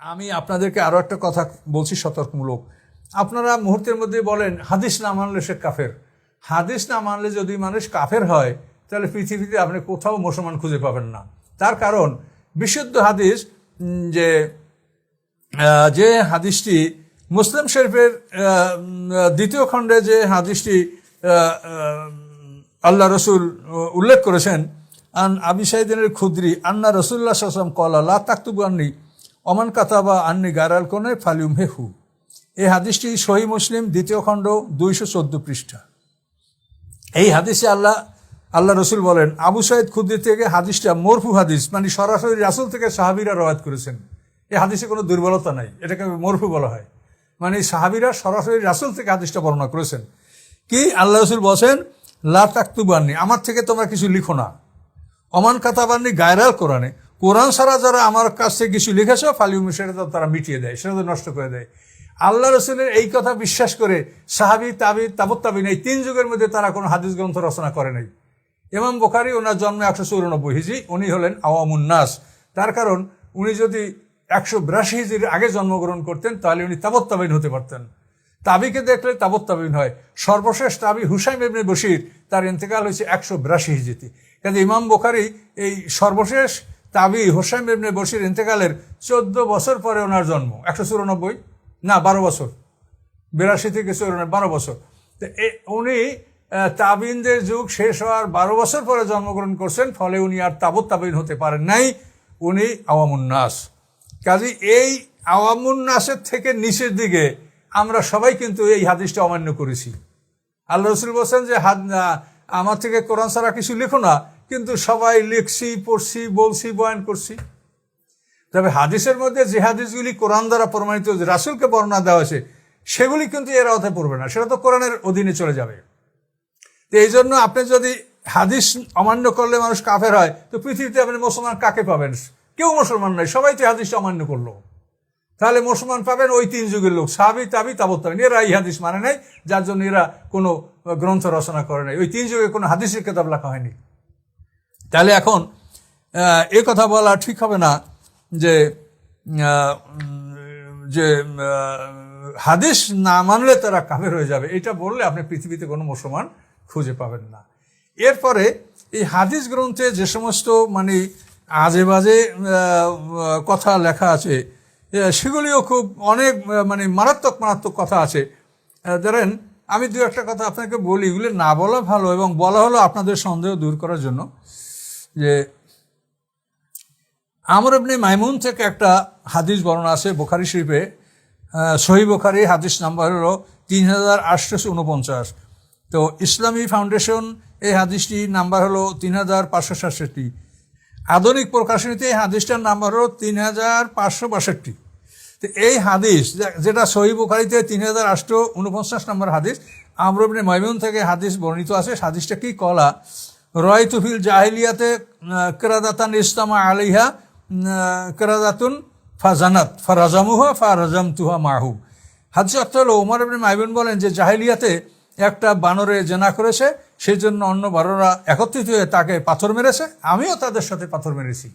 আমি আপনাদেরকে আরো একটা কথা বলছি সতর্কমূলক। আপনারা মুহূর্তের মধ্যে বলেন হাদিস না মানলে সে কাফের। হাদিস না মানলে যদি মানুষ কাফের হয় তাহলে পৃথিবীতে আপনি কোথাও মুসলমান খুঁজে পাবেন না। তার কারণ বিশুদ্ধ হাদিস, যে যে হাদিসটি মুসলিম শরীফের দ্বিতীয় খণ্ডে যে হাদিসটি আল্লাহ রসুল উল্লেখ করেছেন, আন আবি সাইদিন খুদরি আন্না রসুল্লাহ সাল্লাল্লাহু আলাইহি ওয়াসাল্লাম ক্বালা লা তাকতুবু আন্নী অমান কাতাবা আন্নী গায়রাল কোনে ফালিউমহিহু। এই হাদিসটি সহিহ মুসলিম দ্বিতীয় খণ্ড 214 পৃষ্ঠা। এই হাদিসে আল্লাহ রসুল বলেন, আবু সাইদ খুদরি থেকে হাদিসটা মরফু হাদিস, মানে সরাসরি রাসূল থেকে সাহাবীরা রওয়ায়াত করেছেন। এই হাদিসে কোনো দুর্বলতা নাই, এটাকে মরফু বলা হয়। মানে সাহাবীরা সরাসরি রাসূল থেকে হাদিসটা বর্ণনা করেছেন। কি আল্লাহ রসুল বলেন, লা তাকতুবু আন্নী, আমার থেকে তোমরা কিছু লিখো না। অমান কাতাবান্নি গায়রাল কোরআনে, কোরআন ছাড়া যারা আমার কাছ থেকে কিছু লিখেছ ফালিউম, সেটা তো তারা মিটিয়ে দেয়, সেটা তো নষ্ট করে দেয়। আল্লাহ রসুলের এই কথা বিশ্বাস করে সাহাবী, তাবি, তাবুত তাবিন, এই 3 যুগের মধ্যে তারা কোনো হাদিস গ্রন্থ রচনা করে নাই। ইমাম বুখারী, ওনার জন্ম 194 হিজরি, উনি হলেন আওয়ামুন নাস। তার কারণ উনি যদি 182 হিজরির আগে জন্মগ্রহণ করতেন তাহলে উনি তাবুত তাবিন হতে পারতেন। তাবিকে দেখলে তাবুত তাবিন হয়। সর্বশেষ তাবি হুসাইম ইবনে বশির, তার ইন্তেকাল হয়েছে 182 হিজরিতে। কাজে ইমাম বুখারী এই সর্বশেষ তাবি হুসাইম ইবনে বশির ইন্তেকালের 14 বছর পরে ওনার জন্ম। 194 না 12 বছর, 82 থেকে 94, 12 বছর। তো উনি তাবিনদের যুগ শেষ হওয়ার 12 বছর পরে জন্মগ্রহণ করছেন, ফলে উনি আর তাবুত তাবিন হতে পারেন নাই, উনি আওয়ামুন নাস। কাজে এই আওয়ামুন নাসের থেকে নিচের দিকে আমরা সবাই কিন্তু এই হাদিসটা অমান্য করেছি। আল্লাহ রসুল বলছেন যে আমার থেকে কোরআন ছাড়া কিছু লিখো না, কিন্তু সবাই লিখছি, পড়ছি, বলছি, বয়ান করছি। তবে হাদিসের মধ্যে যে হাদিসগুলি কোরআন দ্বারা প্রমাণিত, রাসূলকে বর্ণনা দেওয়া হয়েছে, সেগুলি কিন্তু এর আওতায় পড়বে না, সেটা তো কোরআনের অধীনে চলে যাবে। তো এই জন্য আপনি যদি হাদিস অমান্য করলে মানুষ কাফের হয়, তো পৃথিবীতে আপনি মুসলমান কাকে পাবেন? কেউ মুসলমান নাই, সবাই তো হাদিসটা অমান্য করলো। তাহলে মুসলমান পাবেন ওই 3 যুগের লোক, সাহাবী, তাবি, তাবুত তাবিন। এরা এই হাদিস মানে নাই, যার জন্য এরা কোনো গ্রন্থ রচনা করে নাই। ওই 3 যুগে কোনো হাদিসের কিতাব লেখা হয়নি। তাহলে এখন এ কথা বলা ঠিক হবে না যে যে হাদিস না মানলে তারা কাফের হয়ে যাবে। এটা বললে আপনি পৃথিবীতে কোনো মুসলমান খুঁজে পাবেন না। এরপরে এই হাদিস গ্রন্থে যে সমস্ত মানে আজে বাজে কথা লেখা আছে, সেগুলিও খুব অনেক মানে মারাত্মক কথা আছে। ধরেন আমি 2-1টা কথা আপনাকে বলি, এগুলো না বলা ভালো, এবং বলা হলো আপনাদের সন্দেহ দূর করার জন্য। যে আমর ইবনে মাইমুন থেকে একটা হাদিস বর্ণনা আছে বুখারী শরীফে, সহিহ বুখারী, হাদিস নাম্বার হলো 3849। তো ইসলামী ফাউন্ডেশন এই হাদিসটি নাম্বার হলো 3567। আধুনিক প্রকাশনীতে এই হাদিসটার নাম্বার হলো 3562। তো এই হাদিস যেটা সহিহ বুখারীতে 3849 নম্বর হাদিস, আমর ইবনে মাইমুন থেকে হাদিস বর্ণিত আছে। হাদিসটা কি কলা রায়তু ফিল জাহিলিয়াতে কিরাদাতান ইসলামা আলাইহা কিরাদাতুন ফাজানাত ফারাজামুহা ফারাজামতুহা মাহু। হাদিস অর্থ হলো, ওমর ইবনে মাইমুন বলেন যে জাহিলিয়াতে একটা বানরে জেনা করেছে, সেই জন্য অন্য বানররা একত্রিত হয়ে তাকে পাথর মেরেছে, আমিও তাদের সাথে পাথর মেরেছি।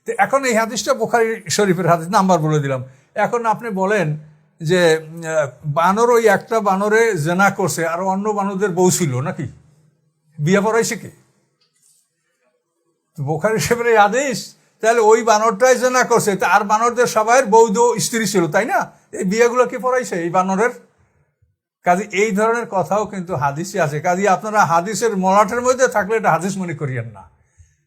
তো এখন এই হাদিসটা বুখারী শরীফের হাদিস, নাম্বার বলে দিলাম। এখন আপনি বলেন যে বানর, ওই একটা বানরে জেনা করছে, আর অন্য বানরদের বউ ছিল নাকি? বিয়ে পড়াইছে কে? বুখারী শরীফের এই হাদিস, তাহলে ওই বানরটাই জেনা করছে, আর বানরদের সবাই বৌদ্ধ স্ত্রী ছিল, তাই না? এই বিয়েগুলো কি পড়াইছে এই বানরের? কাজে এই ধরনের কথাও কিন্তু হাদিসে আছে। কাজে আপনারা হাদিসের মলাটের মধ্যে থাকলে এটা হাদিস মনে করিয়েন না।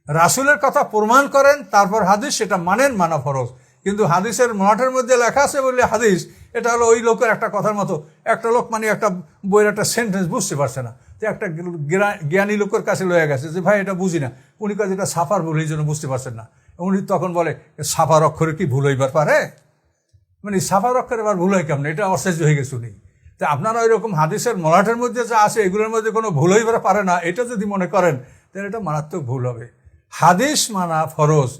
রাসূলের কথা প্রমাণ করেন, তারপর হাদিস, সেটা মানেন, মানা ফরজ। কিন্তু হাদিসের মলাটের মধ্যে লেখা আছে বলে হাদিস, এটা হলো ওই লোকের একটা কথার মতো। একটা লোক মানে একটা বইয়ের একটা সেন্টেন্স বুঝতে পারছে না, তো একটা জ্ঞানী লোকের কাছে লয়ে গেছে যে ভাই এটা বুঝি না, উনি কাছে এটা সাফার ভুল, এই জন্য বুঝতে পারছেন না। উনি তখন বলে সাফার অক্ষরে কি ভুল হইবার পারে? মানে সাফার অক্ষরে আবার ভুল হয় কেমন? এটা অশ্চর্য হয়ে গেছে উনি। তো আপনারা ওই রকম হাদিসের মলাটের মধ্যে যা আছে এগুলোর মধ্যে কোনো ভুল হইবার পারে না, এটা যদি মনে করেন তাহলে এটা মারাত্মক ভুল হবে। হাদিস মানা ফরজ।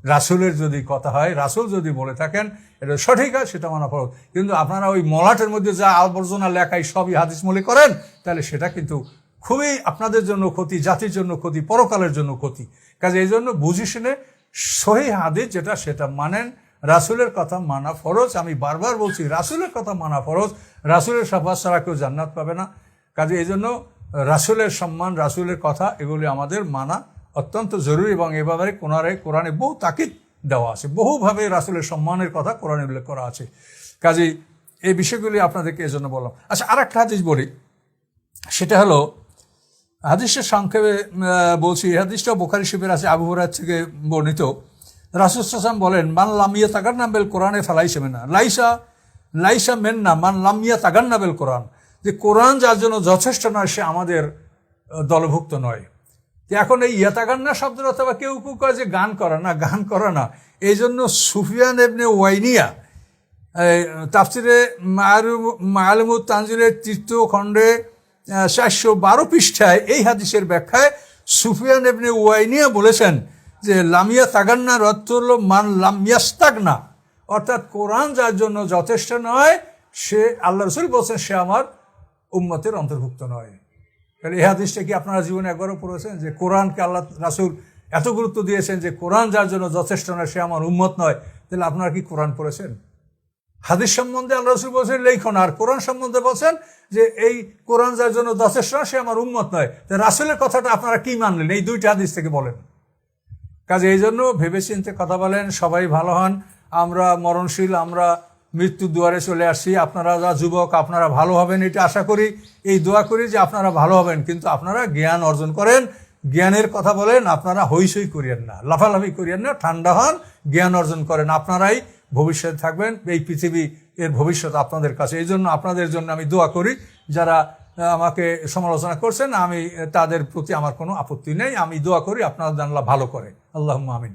রাসূলের যদি কথা হয়, রাসূল যদি বলে থাকেন এটা সঠিক হয়, সেটা মানা ফরজ। কিন্তু আপনারা ওই মলাটের মধ্যে যা আবর্জনা লেখাই সবই হাদিস মনে করেন, তাহলে সেটা কিন্তু খুবই আপনাদের জন্য ক্ষতি, জাতির জন্য ক্ষতি, পরকালের জন্য ক্ষতি। কাজে এই জন্য বুঝি শুনে সহিহ হাদিস যেটা, সেটা মানেন, রাসূলের কথা মানা ফরজ। আমি বারবার বলছি রাসূলের কথা মানা ফরজ, রাসূলের শাফাত ছাড়া কেউ জান্নাত পাবে না। কাজে এই জন্য রাসূলের সম্মান, রাসূলের কথা এগুলি আমাদের মানা অত্যন্ত জরুরি, এবং এভাবে কোরআনে বহু তাকিদ দেওয়া আছে, বহুভাবে রাসূলের সম্মানের কথা কোরআনে উল্লেখ করা আছে। কাজেই এই বিষয়গুলি আপনাদেরকে এজন্য বললাম। আচ্ছা, আর একটা হাদিস বলি, সেটা হলো হাদিসের সংক্ষেপে বলছি। হাদিসটা বুখারী শরীফের আছে, আবু হুরায়রা থেকে বর্ণিত। রাসূল সাল্লাল্লাহু আলাইহি ওয়াসাল্লাম বলেন, মান লাম ইয়াতাগান্না বিল কোরআনে ফালাইসা মিন্না, লাইসা মিন্না মান লাম ইয়াতাগান্না বিল কোরআন। যে কোরআন যার জন্য যথেষ্ট নয় সে আমাদের দলভুক্ত নয়। এখন এই ইয়াতাগান্না শব্দের অথবা কেউ কেউ কয় যে গান করা, না, গান করা না। এই জন্য সুফিয়ান ইবনে ওয়াইনিয়া তাফসিরে মাআলিমুত তানজিলের ৩য় খণ্ডে ৪১২ পৃষ্ঠায় এই হাদিসের ব্যাখ্যায় সুফিয়ান ইবনে ওয়াইনিয়া বলেছেন যে লামিয়া তাগান্নার অর্থ হলো মান লামিয়াস্তাগনা, অর্থাৎ কোরআন যার জন্য যথেষ্ট নয় সে, আল্লাহ রাসূল বলছেন, সে আমার উম্মতের অন্তর্ভুক্ত নয়। তাহলে এই হাদিসটা কি আপনারা জীবনে একবারও পড়েছেন যে কোরআনকে আল্লাহ রাসূল এত গুরুত্ব দিয়েছেন যে কোরআন যার জন্য যথেষ্ট নয় সে আমার উম্মত নয়? তাহলে আপনারা কি কোরআন পড়েছেন? হাদিস সম্বন্ধে আল্লাহ রাসূল বলছেন লেখন, আর কোরআন সম্বন্ধে বলছেন যে এই কোরআন যার জন্য যথেষ্ট নয় সে আমার উম্মত নয়। তো রাসূলের কথাটা আপনারা কি মানলেন এই দুইটা হাদিস থেকে বলেন? কাজে এই জন্য ভেবেচিন্তে কথা বলেন, সবাই ভালো হন। আমরা মরণশীল, আমরা মৃত্যুর দুয়ারে চলে আসছি। আপনারা যা যুবক আপনারা ভালো হবেন এটা আশা করি, এই দোয়া করি যে আপনারা ভালো হবেন, কিন্তু আপনারা জ্ঞান অর্জন করেন, জ্ঞানের কথা বলেন, আপনারা হইসই করিয়েন না, লাফালাফি করিয়েন না, ঠান্ডা হন, জ্ঞান অর্জন করেন। আপনারাই ভবিষ্যতে থাকবেন, এই পৃথিবী এর ভবিষ্যৎ আপনাদের কাছে। এই জন্য আপনাদের জন্য আমি দোয়া করি। যারা আমাকে সমালোচনা করছেন আমি তাদের প্রতি আমার কোনো আপত্তি নেই, আমি দোয়া করি আপনারা জানলা ভালো করে। আল্লাহুম্মা আমিন।